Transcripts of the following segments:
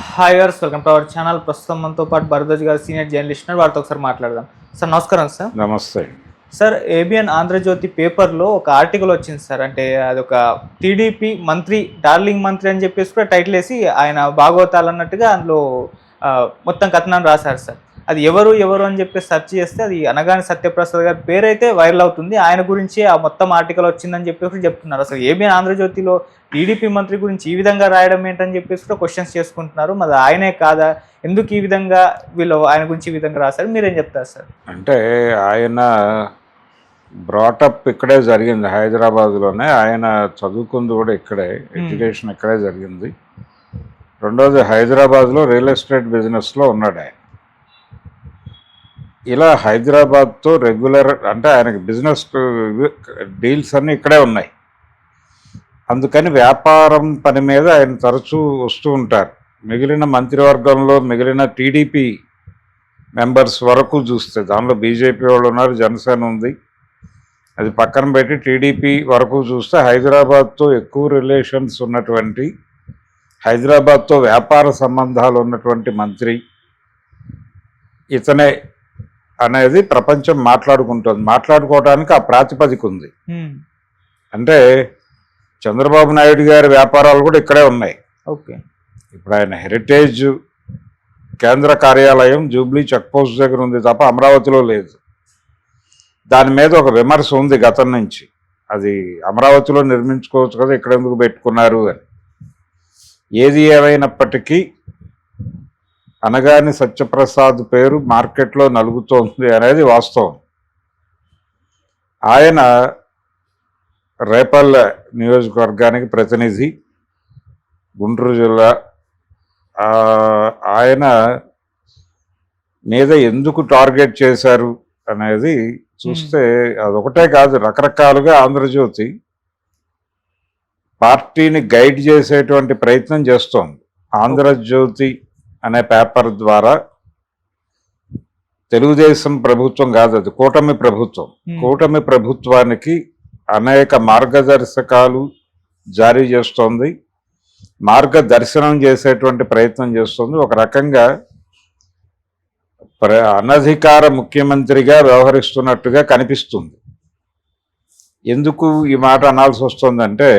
Hi గారు, welcome to our channel. ప్రస్తుతం మనతో పాటు భరద్వాజ్ గారు సీనియర్ జర్నలిస్ట్ ఉన్నారు. వారితో ఒకసారి మాట్లాడదాం. సార్ నమస్కారం సార్. నమస్తే. సార్, ఏబిఎన్ ఆంధ్రజ్యోతి పేపర్లో ఒక ఆర్టికల్ వచ్చింది సార్. అంటే అదొక టీడీపీ మంత్రి, డార్లింగ్ మంత్రి అని చెప్పేసి కూడా టైటిల్ వేసి ఆయన భాగవతాలు అన్నట్టుగా అందులో మొత్తం కథనాన్ని రాశారు సార్. అది ఎవరు అని చెప్పేసి సెర్చ్ చేస్తే అది అనగాని సత్యప్రసాద్ గారి పేరైతే వైరల్ అవుతుంది. ఆయన గురించి ఆ మొత్తం ఆర్టికల్ వచ్చిందని చెప్పేసి చెప్తున్నారు. అసలు ఏబిఎన్ ఆంధ్రజ్యోతిలో టీడీపీ మంత్రి గురించి ఈ విధంగా రాయడం ఏంటని చెప్పేసి కూడా క్వశ్చన్స్ చేసుకుంటున్నారు. మరి ఆయనే కాదా, ఎందుకు ఈ విధంగా వీళ్ళు ఆయన గురించి ఈ విధంగా రాశారు, మీరేం చెప్తారు సార్? అంటే ఆయన బ్రాటప్ ఇక్కడే జరిగింది, హైదరాబాద్లోనే. ఆయన చదువుకుంది కూడా ఇక్కడే, ఎడ్యుకేషన్ ఇక్కడే జరిగింది. రెండోది హైదరాబాద్లో రియల్ ఎస్టేట్ బిజినెస్లో ఉన్నాడు ఆయన. ఇలా హైదరాబాద్తో రెగ్యులర్ అంటే ఆయనకి బిజినెస్ డీల్స్ అన్నీ ఇక్కడే ఉన్నాయి. అందుకని వ్యాపారం పని మీద ఆయన తరచూ వస్తూ ఉంటారు. మిగిలిన మంత్రివర్గంలో మిగిలిన టీడీపీ మెంబర్స్ వరకు చూస్తే దానిలో బీజేపీ వాళ్ళు ఉన్నారు, జనసేన ఉంది, అది పక్కన పెట్టి టీడీపీ వరకు చూస్తే హైదరాబాద్తో ఎక్కువ రిలేషన్స్ ఉన్నటువంటి, హైదరాబాద్తో వ్యాపార సంబంధాలు ఉన్నటువంటి మంత్రి ఇతనే అనేది ప్రపంచం మాట్లాడుకుంటుంది. మాట్లాడుకోవడానికి ఆ ప్రాతిపదిక ఉంది. అంటే చంద్రబాబు నాయుడు గారి వ్యాపారాలు కూడా ఇక్కడే ఉన్నాయి. ఓకే. ఇప్పుడు ఆయన హెరిటేజ్ కేంద్ర కార్యాలయం జూబ్లీ చెక్ పోస్ట్ దగ్గర ఉంది తప్ప అమరావతిలో లేదు. దాని మీద ఒక విమర్శ ఉంది గతం నుంచి, అది అమరావతిలో నిర్మించుకోవచ్చు కదా, ఇక్కడ ఎందుకు పెట్టుకున్నారు అని. ఏది ఏమైనప్పటికీ అనగాని సత్యప్రసాద్ పేరు మార్కెట్లో నలుగుతోంది అనేది వాస్తవం. ఆయన రేపల్లె నియోజకవర్గానికి ప్రతినిధి, గుంటూరు జిల్లా. ఆయన మీద ఎందుకు టార్గెట్ చేశారు అనేది చూస్తే అదొకటే కాదు, రకరకాలుగా ఆంధ్రజ్యోతి పార్టీని గైడ్ చేసేటువంటి ప్రయత్నం చేస్తోంది. ఆంధ్రజ్యోతి అనే పేపర్ ద్వారా తెలుగుదేశం ప్రభుత్వం కాదు, అది కూటమి ప్రభుత్వం. కూటమి ప్రభుత్వానికి అనేక మార్గదర్శకాలు జారీ చేస్తోంది, మార్గదర్శనం చేసేటువంటి ప్రయత్నం చేస్తుంది. ఒక రకంగా అనధికార ముఖ్యమంత్రిగా వ్యవహరిస్తున్నట్టుగా కనిపిస్తుంది. ఎందుకు ఈ మాట అనాల్సి వస్తుందంటే,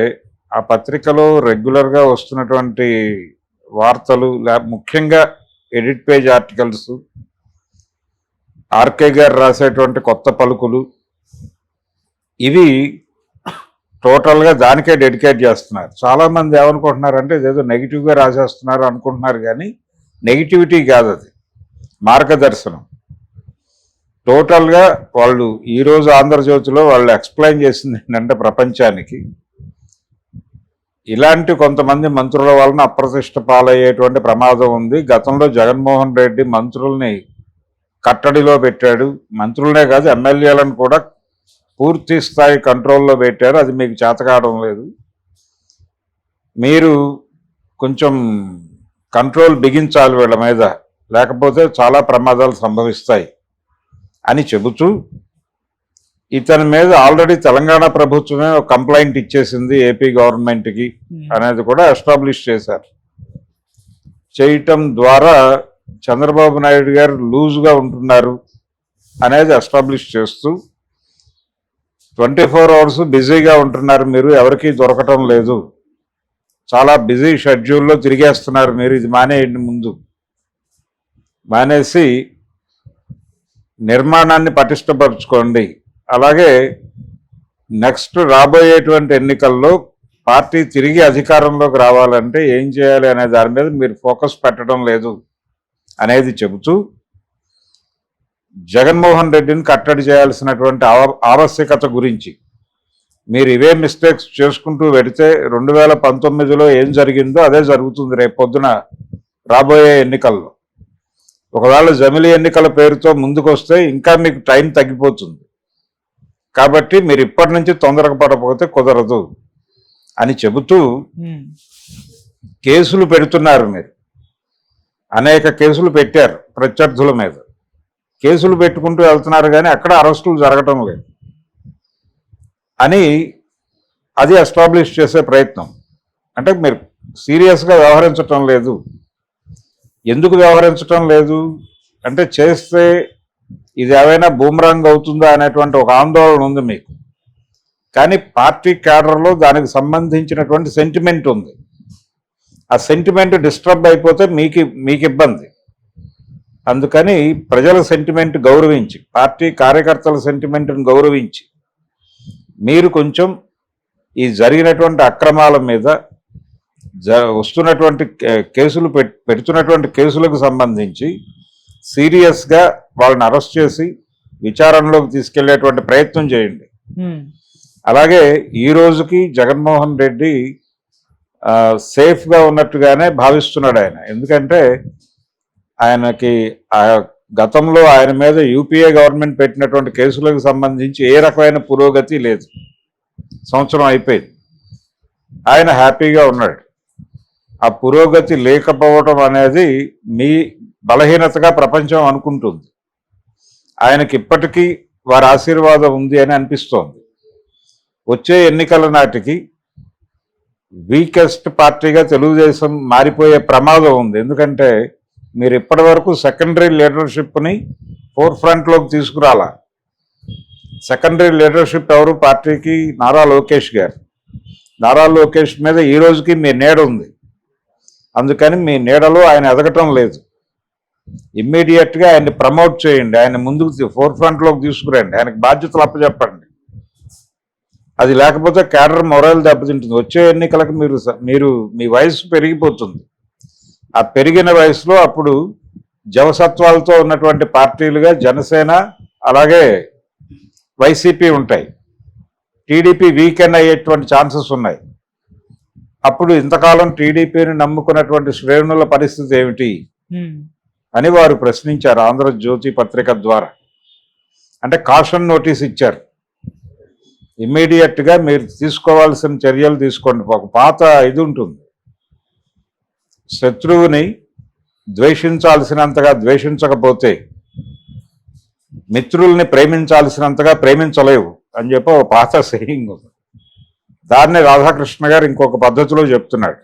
ఆ పత్రికలో రెగ్యులర్గా వస్తున్నటువంటి వార్తలు, ముఖ్యంగా ఎడిట్ పేజ్ ఆర్టికల్స్, ఆర్కే గారు రాసేటువంటి కొత్త పలుకులు, ఇవి టోటల్గా దానికే డెడికేట్ చేస్తున్నారు. చాలామంది ఏమనుకుంటున్నారంటే ఇదేదో నెగిటివ్గా రాసేస్తున్నారు అనుకుంటున్నారు, కానీ నెగిటివిటీ కాదు, అది మార్గదర్శనం. టోటల్గా వాళ్ళు ఈరోజు ఆంధ్రజ్యోతిలో వాళ్ళు ఎక్స్ప్లెయిన్ చేసింది ఏంటంటే, ప్రపంచానికి ఇలాంటి కొంతమంది మంత్రుల వలన అప్రతిష్ట పాలయ్యేటువంటి ప్రమాదం ఉంది. గతంలో జగన్మోహన్ రెడ్డి మంత్రుల్ని కట్టడిలో పెట్టాడు, మంత్రులనే కాదు ఎమ్మెల్యేలను కూడా పూర్తి స్థాయి కంట్రోల్లో పెట్టారు. అది మీకు చేతకావడం లేదు, మీరు కొంచెం కంట్రోల్ బిగించాలి వీళ్ళ మీద, లేకపోతే చాలా ప్రమాదాలు సంభవిస్తాయి అని చెబుతూ, ఇతని మీద ఆల్రెడీ తెలంగాణ ప్రభుత్వమే ఒక కంప్లైంట్ ఇచ్చేసింది ఏపీ గవర్నమెంట్కి అనేది కూడా ఎస్టాబ్లిష్ చేశారు. చేయటం ద్వారా చంద్రబాబు నాయుడు గారు లూజ్గా ఉంటున్నారు అనేది ఎస్టాబ్లిష్ చేస్తూ, 24 అవర్స్ బిజీగా ఉంటున్నారు మీరు, ఎవరికి దొరకటం లేదు, చాలా బిజీ షెడ్యూల్లో తిరిగేస్తున్నారు మీరు, ఇది మానేయండి, ముందు మానేసి నిర్మాణాన్ని పటిష్టపరచుకోండి. అలాగే నెక్స్ట్ రాబోయేటువంటి ఎన్నికల్లో పార్టీ తిరిగి అధికారంలోకి రావాలంటే ఏం చేయాలి అనే దాని మీద మీరు ఫోకస్ పెట్టడం లేదు అనేది చెబుతూ, జగన్మోహన్ రెడ్డిని కట్టడి చేయాల్సినటువంటి ఆవశ్యకత గురించి, మీరు ఇవే మిస్టేక్స్ చేసుకుంటూ వెడితే 2019లో ఏం జరిగిందో అదే జరుగుతుంది రేపు పొద్దున రాబోయే ఎన్నికల్లో. ఒకవేళ జమిలీ ఎన్నికల పేరుతో ముందుకు వస్తే ఇంకా మీకు టైం తగ్గిపోతుంది. కాబట్టి మీరు ఇప్పటి నుంచి తొందరగా పడకపోతే కుదరదు అని చెబుతూ కేసులు పెడుతున్నారు. మీరు అనేక కేసులు పెట్టారు ప్రత్యర్థుల మీద, కేసులు పెట్టుకుంటూ వెళ్తున్నారు, కానీ అక్కడ అరెస్టులు జరగటం లేదు అని అది ఎస్టాబ్లిష్ చేసే ప్రయత్నం. అంటే మీరు సీరియస్గా వ్యవహరించటం లేదు, ఎందుకు వ్యవహరించటం లేదు అంటే చేస్తే ఇది ఏమైనా బూమరాంగ్ అవుతుందా అనేటువంటి ఒక ఆందోళన ఉంది మీకు. కానీ పార్టీ క్యాడర్లో దానికి సంబంధించినటువంటి సెంటిమెంట్ ఉంది. ఆ సెంటిమెంట్ డిస్టర్బ్ అయిపోతే మీకు ఇబ్బంది. అందుకని ప్రజల సెంటిమెంట్ గౌరవించి, పార్టీ కార్యకర్తల సెంటిమెంట్ని గౌరవించి మీరు కొంచెం ఈ జరిగినటువంటి అక్రమాల మీద వస్తున్నటువంటి కేసులు పెడుతున్నటువంటి కేసులకు సంబంధించి సీరియస్గా వాళ్ళని అరెస్ట్ చేసి విచారణలోకి తీసుకెళ్లేటువంటి ప్రయత్నం చేయండి. అలాగే ఈ రోజుకి జగన్మోహన్ రెడ్డి సేఫ్గా ఉన్నట్టుగానే భావిస్తున్నాడు ఆయన. ఎందుకంటే ఆయనకి గతంలో ఆయన మీద యూపీఏ గవర్నమెంట్ పెట్టినటువంటి కేసులకు సంబంధించి ఏ రకమైన పురోగతి లేదు. సంవత్సరం అయిపోయింది, ఆయన హ్యాపీగా ఉన్నాడు. ఆ పురోగతి లేకపోవడం అనేది మీ బలహీనతగా ప్రపంచం అనుకుంటుంది. ఆయనకి ఇప్పటికీ వారి ఆశీర్వాదం ఉంది అని అనిపిస్తోంది. వచ్చే ఎన్నికల నాటికి వీకెస్ట్ పార్టీగా తెలుగుదేశం మారిపోయే ప్రమాదం ఉంది. ఎందుకంటే మీరు ఇప్పటి వరకు సెకండరీ లీడర్షిప్ని ఫోర్ ఫ్రంట్లోకి తీసుకురాలా. సెకండరీ లీడర్షిప్ ఎవరు పార్టీకి? నారా లోకేష్ గారు. నారా లోకేష్ మీద ఈ రోజుకి మీ నీడ ఉంది. అందుకని మీ నీడలో ఆయన ఎదగటం లేదు. ఇమ్మీడియట్గా ఆయన్ని ప్రమోట్ చేయండి, ఆయన ముందుకు ఫోర్ ఫ్రంట్లోకి తీసుకురండి, ఆయనకు బాధ్యతలు అప్పచెప్పండి. అది లేకపోతే క్యాడర్ మొరల్ దెబ్బతింటుంది. వచ్చే ఎన్నికలకు మీరు మీ వయసు పెరిగిపోతుంది. ఆ పెరిగిన వయసులో అప్పుడు జవసత్వాలతో ఉన్నటువంటి పార్టీలుగా జనసేన అలాగే వైసీపీ ఉంటాయి. టీడీపీ వీకెండ్ అయ్యేటువంటి ఛాన్సెస్ ఉన్నాయి. అప్పుడు ఇంతకాలం టీడీపీని నమ్ముకున్నటువంటి శ్రేణుల పరిస్థితి ఏమిటి అని వారు ప్రశ్నించారు ఆంధ్రజ్యోతి పత్రిక ద్వారా. అంటే కాషన్ నోటీస్ ఇచ్చారు. ఇమ్మీడియట్గా మీరు తీసుకోవాల్సిన చర్యలు తీసుకోండి. ఒక పాత ఇది ఉంటుంది, శత్రువుని ద్వేషించాల్సినంతగా ద్వేషించకపోతే మిత్రుల్ని ప్రేమించాల్సినంతగా ప్రేమించలేవు అని చెప్పి ఒక పాత సెయింగ్ ఉంది. దాన్ని రాధాకృష్ణ గారు ఇంకొక పద్ధతిలో చెప్తున్నాడు.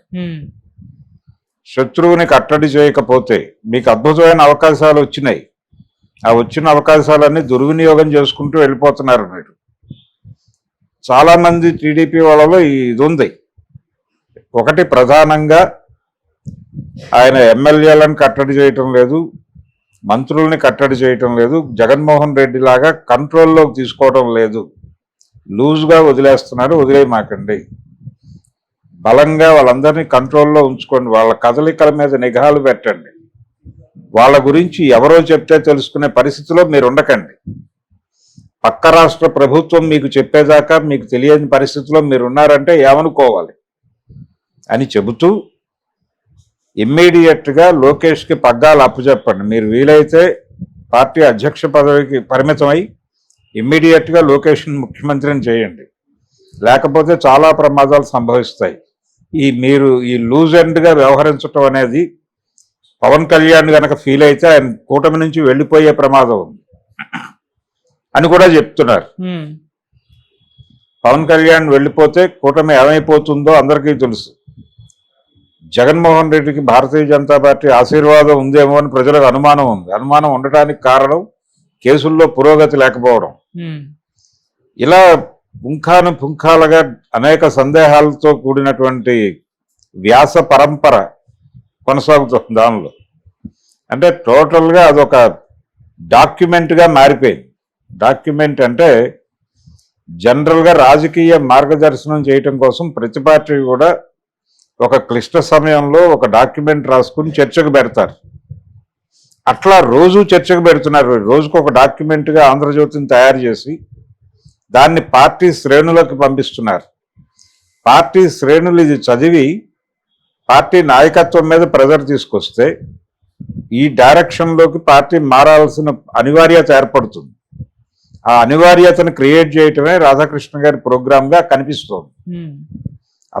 శత్రువుని కట్టడి చేయకపోతే మీకు అద్భుతమైన అవకాశాలు వచ్చినాయి. ఆ వచ్చిన అవకాశాలన్నీ దుర్వినియోగం చేసుకుంటూ వెళ్ళిపోతున్నారు మీరు. చాలామంది టీడీపీ వాళ్ళలో ఇది ఉంది. ఒకటి, ప్రధానంగా ఆయన ఎమ్మెల్యేలను కట్టడి చేయటం లేదు, మంత్రుల్ని కట్టడి చేయటం లేదు, జగన్మోహన్ రెడ్డి లాగా కంట్రోల్లోకి తీసుకోవడం లేదు, లూజ్గా వదిలేస్తున్నారు. వదిలేయమాకండి, బలంగా వాళ్ళందరినీ కంట్రోల్లో ఉంచుకోండి. వాళ్ళ కదలికల మీద నిఘాలు పెట్టండి. వాళ్ళ గురించి ఎవరో చెప్తే తెలుసుకునే పరిస్థితిలో మీరు ఉండకండి. పక్క రాష్ట్ర ప్రభుత్వం మీకు చెప్పేదాకా మీకు తెలియని పరిస్థితిలో మీరు ఉన్నారంటే ఏమనుకోవాలి అని చెబుతూ ఇమ్మీడియట్గా లోకేష్కి పగ్గాలు అప్పచెప్పండి. మీరు వీలైతే పార్టీ అధ్యక్ష పదవికి పరిమితమై ఇమ్మీడియట్గా లోకేష్ని ముఖ్యమంత్రిని చేయండి. లేకపోతే చాలా ప్రమాదాలు సంభవిస్తాయి. మీరు ఈ లూజ్ ఎండ్గా వ్యవహరించడం అనేది పవన్ కళ్యాణ్ కనుక ఫీల్ అయితే ఆయన కూటమి నుంచి వెళ్ళిపోయే ప్రమాదం ఉంది అని కూడా చెప్తున్నారు. పవన్ కళ్యాణ్ వెళ్ళిపోతే కూటమి ఏమైపోతుందో అందరికీ తెలుసు. జగన్మోహన్ రెడ్డికి భారతీయ జనతా పార్టీ ఆశీర్వాదం ఉందేమో అని ప్రజలకు అనుమానం ఉంది. అనుమానం ఉండటానికి కారణం కేసుల్లో పురోగతి లేకపోవడం. ఇలా పుంఖాలుగా అనేక సందేహాలతో కూడినటువంటి వ్యాస పరంపర కొనసాగుతుంది దానిలో. అంటే టోటల్గా అదొక డాక్యుమెంట్గా మారిపోయింది. డాక్యుమెంట్ అంటే జనరల్గా రాజకీయ మార్గదర్శనం చేయటం కోసం ప్రతి పార్టీ కూడా ఒక క్లిష్ట సమయంలో ఒక డాక్యుమెంట్ రాసుకుని చర్చకు పెడతారు. అట్లా రోజు చర్చకు పెడుతున్నారు. రోజుకు ఒక డాక్యుమెంట్గా ఆంధ్రజ్యోతిని తయారు చేసి దాన్ని పార్టీ శ్రేణులకు పంపిస్తున్నారు. పార్టీ శ్రేణులు ఇది చదివి పార్టీ నాయకత్వం మీద ప్రెజర్ తీసుకొస్తే ఈ డైరెక్షన్లోకి పార్టీ మారాల్సిన అనివార్యత ఏర్పడుతుంది. ఆ అనివార్యతను క్రియేట్ చేయటమే రాధాకృష్ణ గారి ప్రోగ్రామ్గా కనిపిస్తోంది.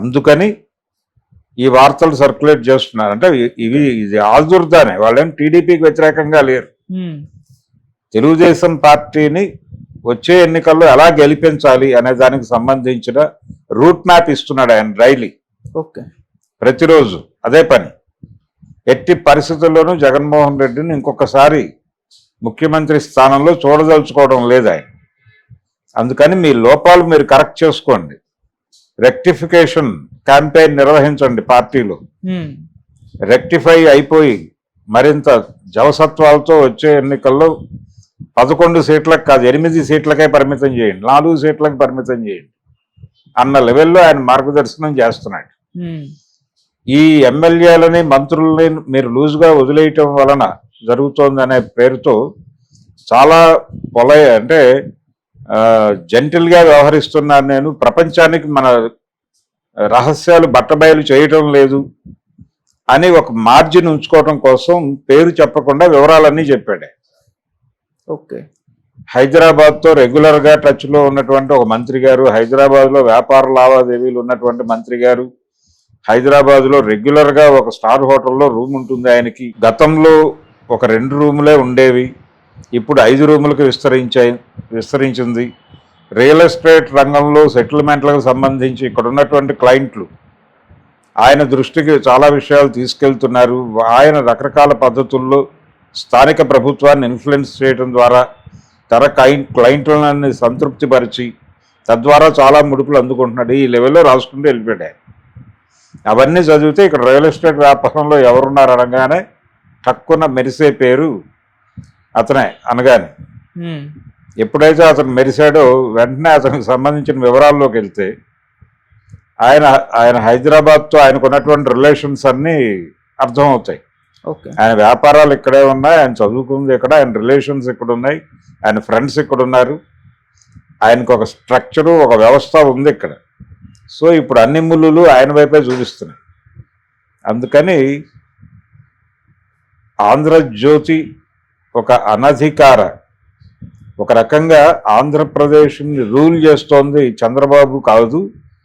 అందుకని ఈ వార్తలు సర్క్యులేట్ చేస్తున్నారు. అంటే ఇది ఆల్దుర్దానే, వాళ్ళేం టీడీపీకి వ్యతిరేకంగా లేరు. తెలుగుదేశం పార్టీని వచ్చే ఎన్నికల్లో ఎలా గెలిపించాలి అనే దానికి సంబంధించిన రూట్ మ్యాప్ ఇస్తున్నాడు ఆయన డైలీ. ఓకే, ప్రతిరోజు అదే పని. ఎట్టి పరిస్థితుల్లోనూ జగన్మోహన్ రెడ్డిని ఇంకొకసారి ముఖ్యమంత్రి స్థానంలో చూడదలుచుకోవడం లేదు ఆయన. అందుకని మీ లోపాలు మీరు కరెక్ట్ చేసుకోండి, రెక్టిఫికేషన్ క్యాంపెయిన్ నిర్వహించండి పార్టీలో. రెక్టిఫై అయిపోయి మరింత జవసత్వాలతో వచ్చే ఎన్నికల్లో 11 సీట్లకు కాదు 8 సీట్లకే పరిమితం చేయండి, 4 సీట్లకు పరిమితం చేయండి అన్న లెవెల్లో ఆయన మార్గదర్శనం చేస్తున్నాడు. ఈ ఎమ్మెల్యేలని మంత్రుల్ని మీరు లూజ్గా వదిలేయటం వలన జరుగుతోందనే పేరుతో చాలా అంటే జెంటిల్గా వ్యవహరిస్తున్నాను నేను, ప్రపంచానికి మన రహస్యాలు బట్టబయలు చేయటం లేదు అని ఒక మార్జిన్ ఉంచుకోవటం కోసం పేరు చెప్పకుండా వివరాలన్నీ చెప్పాడు. ఓకే. హైదరాబాద్తో రెగ్యులర్గా టచ్లో ఉన్నటువంటి ఒక మంత్రి గారు, హైదరాబాద్లో వ్యాపార లావాదేవీలు ఉన్నటువంటి మంత్రి గారు, హైదరాబాద్లో రెగ్యులర్గా ఒక స్టార్ హోటల్లో రూమ్ ఉంటుంది ఆయనకి. గతంలో ఒక 2 రూములే ఉండేవి, ఇప్పుడు 5 రూములకు విస్తరించింది. రియల్ ఎస్టేట్ రంగంలో సెటిల్మెంట్లకు సంబంధించి ఇక్కడ ఉన్నటువంటి క్లయింట్లు ఆయన దృష్టికి చాలా విషయాలు తీసుకెళ్తున్నారు. ఆయన రకరకాల పద్ధతుల్లో స్థానిక ప్రభుత్వాన్ని ఇన్ఫ్లుయెన్స్ చేయడం ద్వారా తన క్లయింట్లని సంతృప్తిపరిచి తద్వారా చాలా ముడుపులు అందుకుంటున్నాడు. ఈ లెవెల్లో రాసుకుంటూ వెళ్ళిపోయాడు. అవన్నీ చదివితే ఇక్కడ రియల్ ఎస్టేట్ వ్యాపారంలో ఎవరున్నారు అనగానే తక్కువ మెరిసే పేరు అతనే అనగానే. ఎప్పుడైతే అతను మెరిసాడో వెంటనే అతనికి సంబంధించిన వివరాల్లోకి వెళ్తే ఆయన హైదరాబాద్తో ఆయనకు ఉన్నటువంటి రిలేషన్స్ అన్నీ అర్థమవుతాయి. ఆయన వ్యాపారాలు ఇక్కడే ఉన్నాయి, ఆయన చదువుకుంది ఇక్కడ, ఆయన రిలేషన్స్ ఇక్కడ ఉన్నాయి, ఆయన ఫ్రెండ్స్ ఇక్కడ ఉన్నారు, ఆయనకు ఒక స్ట్రక్చరు ఒక వ్యవస్థ ఉంది ఇక్కడ. సో ఇప్పుడు అన్ని ముళ్ళు ఆయన వైపే చూపిస్తున్నాయి. అందుకని ఆంధ్రజ్యోతి ఒక అనధికార ఒక రకంగా ఆంధ్రప్రదేశ్ని రూల్ చేస్తోంది చంద్రబాబు కాదు,